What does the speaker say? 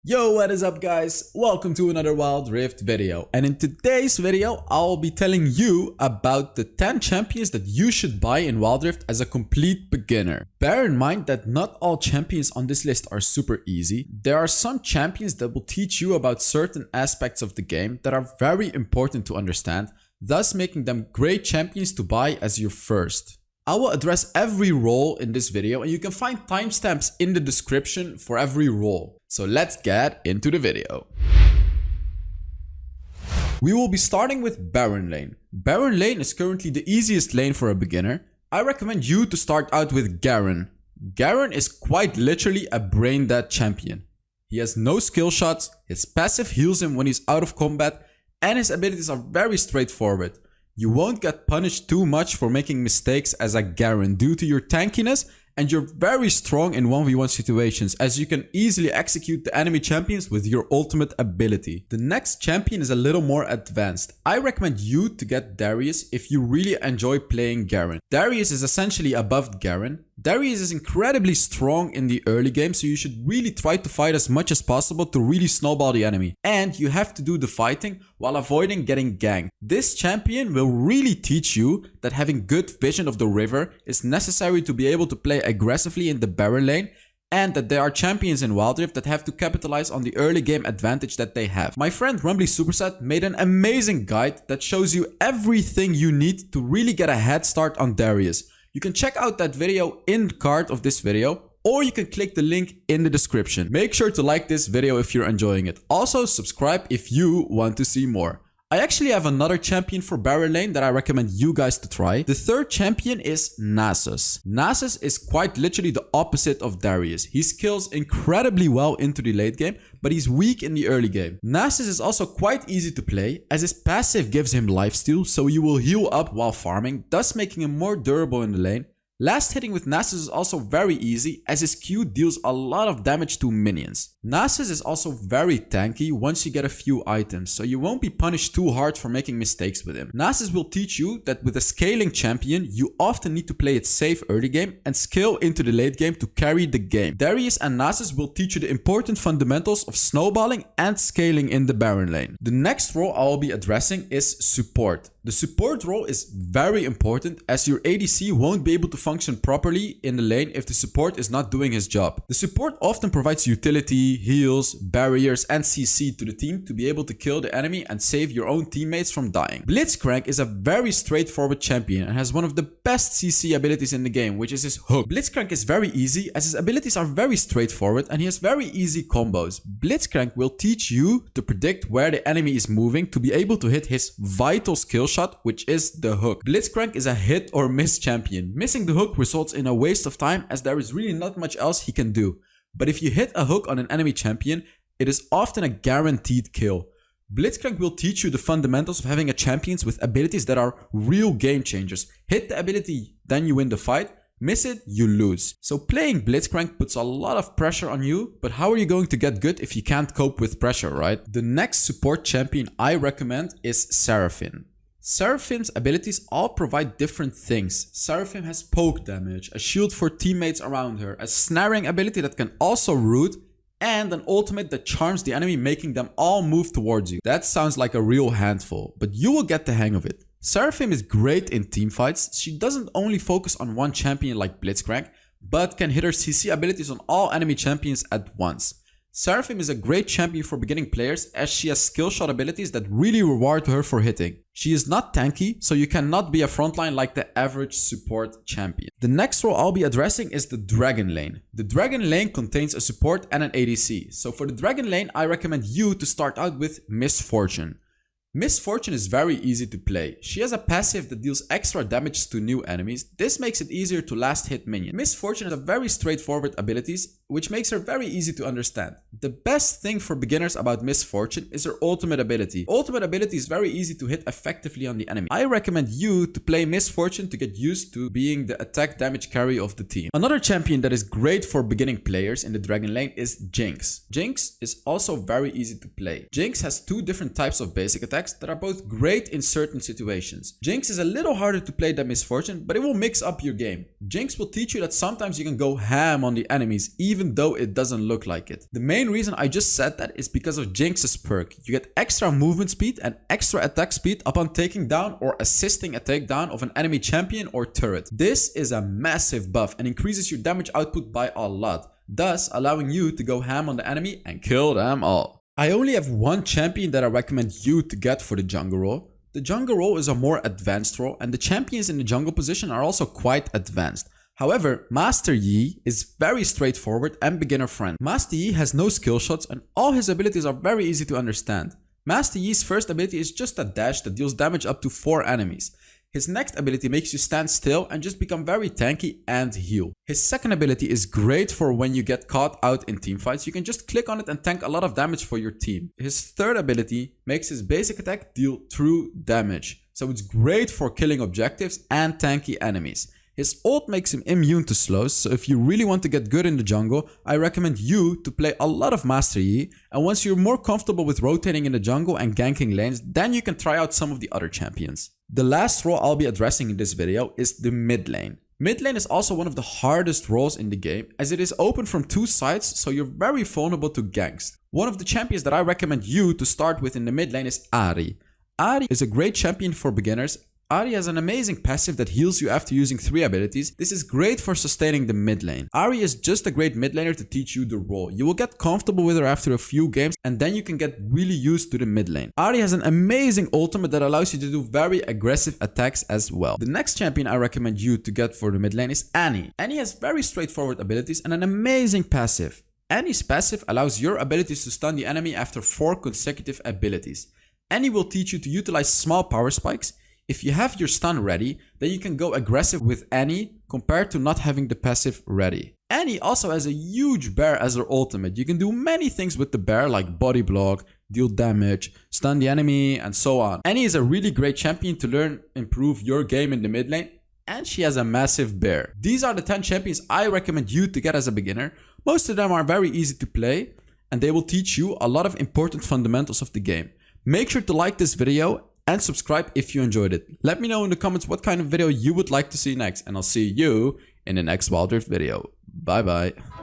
Yo, what is up guys? Welcome to another Wild Rift video. And in today's video, I'll be telling you about the 10 champions that you should buy in Wild Rift as a complete beginner. Bear in mind that not all champions on this list are super easy. There are some champions that will teach you about certain aspects of the game that are very important to understand, thus making them great champions to buy as your first. I will address every role in this video and you can find timestamps in the description for every role. So let's get into the video. We will be starting with Baron lane. Baron lane is currently the easiest lane for a beginner. I recommend you to start out with Garen. Garen is quite literally a brain dead champion. He has no skill shots, his passive heals him when he's out of combat, and his abilities are very straightforward. You won't get punished too much for making mistakes as a Garen due to your tankiness, and you're very strong in 1v1 situations as you can easily execute the enemy champions with your ultimate ability. The next champion is a little more advanced. I recommend you to get Darius if you really enjoy playing Garen. Darius is essentially above Garen. Darius is incredibly strong in the early game, so you should really try to fight as much as possible to really snowball the enemy. And you have to do the fighting while avoiding getting ganked. This champion will really teach you that having good vision of the river is necessary to be able to play aggressively in the Baron lane, and that there are champions in Wild Rift that have to capitalize on the early game advantage that they have. My friend Rumbly Superset made an amazing guide that shows you everything you need to really get a head start on Darius. You can check out that video in the card of this video, or you can click the link in the description. Make sure to like this video if you're enjoying it. Also subscribe if you want to see more. I actually have another champion for Baron lane that I recommend you guys to try. The third champion is Nasus. Nasus is quite literally the opposite of Darius. He skills incredibly well into the late game, but he's weak in the early game. Nasus is also quite easy to play as his passive gives him lifesteal, so you will heal up while farming, thus making him more durable in the lane. Last hitting with Nasus is also very easy as his Q deals a lot of damage to minions. Nasus is also very tanky once you get a few items, so you won't be punished too hard for making mistakes with him. Nasus will teach you that with a scaling champion, you often need to play it safe early game and scale into the late game to carry the game. Darius and Nasus will teach you the important fundamentals of snowballing and scaling in the Baron lane. The next role I will be addressing is support. The support role is very important as your ADC won't be able to function properly in the lane if the support is not doing his job. The support often provides utility, heals, barriers, and CC to the team to be able to kill the enemy and save your own teammates from dying. Blitzcrank is a very straightforward champion and has one of the best CC abilities in the game, which is his hook. Blitzcrank is very easy as his abilities are very straightforward and he has very easy combos. Blitzcrank will teach you to predict where the enemy is moving to be able to hit his vital skill shot, which is the hook. Blitzcrank is a hit or miss champion. Missing the hook results in a waste of time as there is really not much else he can do. But if you hit a hook on an enemy champion, it is often a guaranteed kill. Blitzcrank will teach you the fundamentals of having a champions with abilities that are real game changers. Hit the ability, then you win the fight. Miss it, you lose. So playing Blitzcrank puts a lot of pressure on you, but how are you going to get good if you can't cope with pressure, right? The next support champion I recommend is Seraphine. Seraphim's abilities all provide different things. Seraphim has poke damage, a shield for teammates around her, a snaring ability that can also root, and an ultimate that charms the enemy, making them all move towards you. That sounds like a real handful, but you will get the hang of it. Seraphim is great in teamfights. She doesn't only focus on one champion like Blitzcrank, but can hit her CC abilities on all enemy champions at once. Seraphim is a great champion for beginning players as she has skill shot abilities that really reward her for hitting. She is not tanky, so you cannot be a frontline like the average support champion. The next role I'll be addressing is the Dragon lane. The Dragon lane contains a support and an ADC. So for the Dragon lane, I recommend you to start out with Miss Fortune. Miss Fortune is very easy to play. She has a passive that deals extra damage to new enemies. This makes it easier to last hit minions. Miss Fortune has a very straightforward abilities, which makes her very easy to understand. The best thing for beginners about Miss Fortune is her ultimate ability. Ultimate ability is very easy to hit effectively on the enemy. I recommend you to play Miss Fortune to get used to being the attack damage carry of the team. Another champion that is great for beginning players in the Dragon lane is Jinx. Jinx is also very easy to play. Jinx has two different types of basic attacks that are both great in certain situations. Jinx is a little harder to play than Miss Fortune, but it will mix up your game. Jinx will teach you that sometimes you can go ham on the enemies even even though it doesn't look like it. The main reason I just said that is because of Jinx's perk. You get extra movement speed and extra attack speed upon taking down or assisting a takedown of an enemy champion or turret. This is a massive buff and increases your damage output by a lot, thus allowing you to go ham on the enemy and kill them all. I only have one champion that I recommend you to get for the jungle role. The jungle role is a more advanced role and the champions in the jungle position are also quite advanced. However, Master Yi is very straightforward and beginner friendly. Master Yi has no skill shots and all his abilities are very easy to understand. Master Yi's first ability is just a dash that deals damage up to 4 enemies. His next ability makes you stand still and just become very tanky and heal. His second ability is great for when you get caught out in teamfights. You can just click on it and tank a lot of damage for your team. His third ability makes his basic attack deal true damage. So it's great for killing objectives and tanky enemies. His ult makes him immune to slows, so if you really want to get good in the jungle, I recommend you to play a lot of Master Yi, and once you're more comfortable with rotating in the jungle and ganking lanes, then you can try out some of the other champions. The last role I'll be addressing in this video is the mid lane. Mid lane is also one of the hardest roles in the game, as it is open from 2 sides, so you're very vulnerable to ganks. One of the champions that I recommend you to start with in the mid lane is Ahri. Ahri is a great champion for beginners. Ahri has an amazing passive that heals you after using 3 abilities. This is great for sustaining the mid lane. Ahri is just a great mid laner to teach you the role. You will get comfortable with her after a few games and then you can get really used to the mid lane. Ahri has an amazing ultimate that allows you to do very aggressive attacks as well. The next champion I recommend you to get for the mid lane is Annie. Annie has very straightforward abilities and an amazing passive. Annie's passive allows your abilities to stun the enemy after 4 consecutive abilities. Annie will teach you to utilize small power spikes. If you have your stun ready, then you can go aggressive with Annie compared to not having the passive ready. Annie also has a huge bear as her ultimate. You can do many things with the bear like body block, deal damage, stun the enemy, and so on. Annie is a really great champion to learn, improve your game in the mid lane, and she has a massive bear. These are the 10 champions I recommend you to get as a beginner. Most of them are very easy to play and they will teach you a lot of important fundamentals of the game. Make sure to like this video and subscribe if you enjoyed it. Let me know in the comments what kind of video you would like to see next, and I'll see you in the next Wild Rift video. Bye bye.